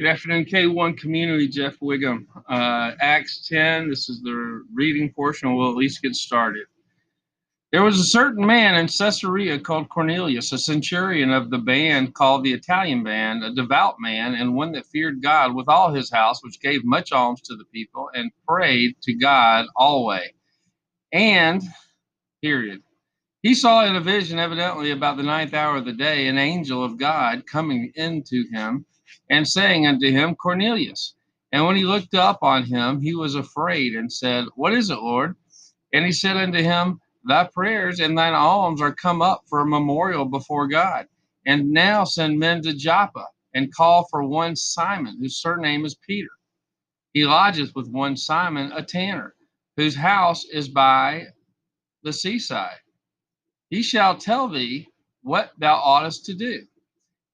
Good afternoon, K1 community. Jeff Wiggum. Acts 10, this is the reading portion. We'll at least get started. There was a certain man in Caesarea called Cornelius, a centurion of the band called the Italian band, a devout man, and one that feared God with all his house, which gave much alms to the people, and prayed to God always. And, period. He saw in a vision, evidently about the ninth hour of the day, an angel of God coming into him and saying unto him, Cornelius. And when he looked up on him, he was afraid and said, What is it, Lord? And he said unto him, Thy prayers and thine alms are come up for a memorial before God. And now send men to Joppa and call for one Simon, whose surname is Peter. He lodgeth with one Simon, a tanner, whose house is by the seaside. He shall tell thee what thou oughtest to do.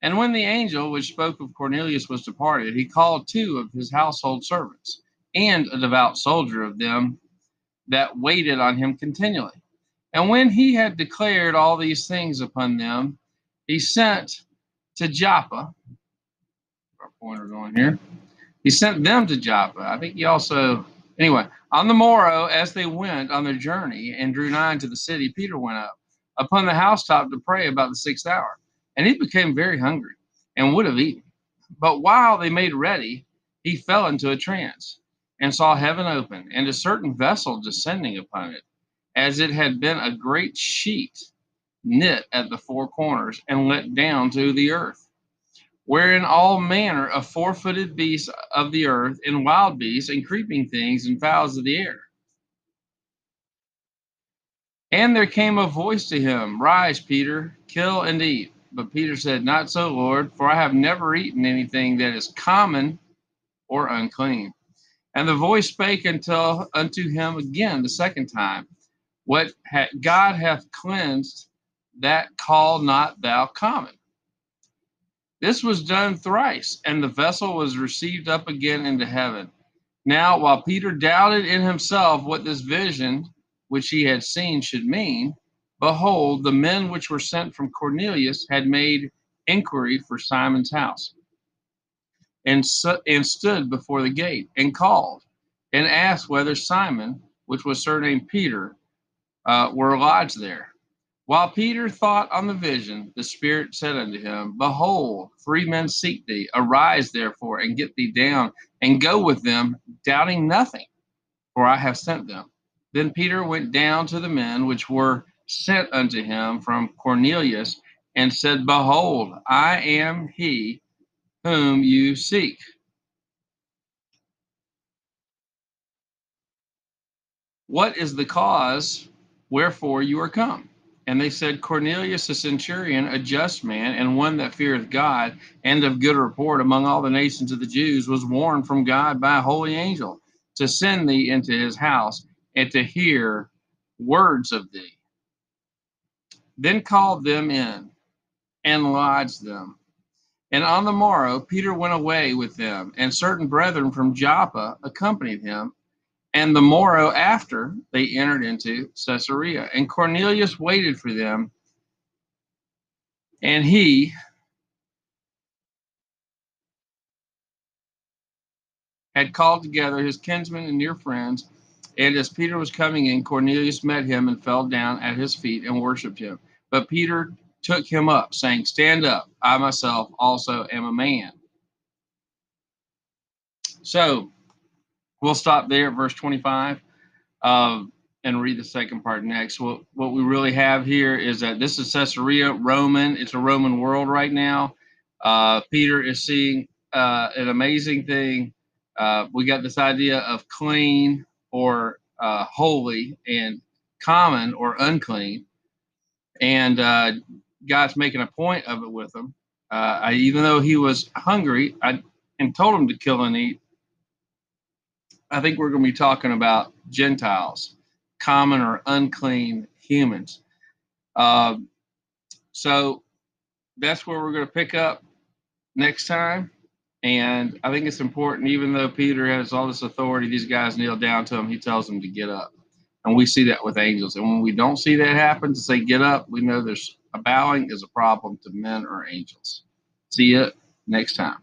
And when the angel which spoke of Cornelius was departed, he called two of his household servants, and a devout soldier of them that waited on him continually. And when he had declared all these things upon them, he sent to Joppa. Our pointer going here. He sent them to Joppa. I think he also, anyway, on the morrow, as they went on their journey and drew nigh to the city, Peter went up upon the housetop to pray about the sixth hour. And he became very hungry and would have eaten. But while they made ready, he fell into a trance and saw heaven open and a certain vessel descending upon it, as it had been a great sheet knit at the four corners and let down to the earth, wherein all manner of four-footed beasts of the earth, and wild beasts, and creeping things, and fowls of the air. And there came a voice to him, Rise, Peter, kill and eat. But Peter said, Not so, Lord, for I have never eaten anything that is common or unclean. And the voice spake unto him again the second time, What God hath cleansed, that call not thou common. This was done thrice, and the vessel was received up again into heaven. Now, while Peter doubted in himself what this vision which he had seen should mean, behold, the men which were sent from Cornelius had made inquiry for Simon's house, and stood before the gate, and called, and asked whether Simon, which was surnamed Peter, were lodged there. While Peter thought on the vision, the Spirit said unto him, Behold, three men seek thee. Arise, therefore, and get thee down, and go with them, doubting nothing, for I have sent them. Then Peter went down to the men which were sent unto him from Cornelius, and said, Behold, I am he whom you seek. What is the cause wherefore you are come? And they said, Cornelius, a centurion, a just man, and one that feareth God, and of good report among all the nations of the Jews, was warned from God by a holy angel to send thee into his house, and to hear words of thee. Then called them in, and lodged them. And on the morrow Peter went away with them, and certain brethren from Joppa accompanied him. And the morrow after, they entered into Caesarea. And Cornelius waited for them, and he had called together his kinsmen and near friends. And as Peter was coming in, Cornelius met him and fell down at his feet and worshipped him. But Peter took him up, saying, Stand up, I myself also am a man. So we'll stop there at verse 25. And read the second part next. What we really have here is that this is Caesarea, Roman. It's a Roman world right now. Peter is seeing an amazing thing. We got this idea of clean or holy, and common or unclean. And God's making a point of it with him. Even though he was hungry and told him to kill and eat, I think we're going to be talking about Gentiles, common or unclean humans. So that's where we're going to pick up next time. And I think it's important, even though Peter has all this authority, these guys kneel down to him, he tells them to get up. And we see that with angels. And when we don't see that happen, to say get up, we know there's a bowing is a problem to men or angels. See you next time.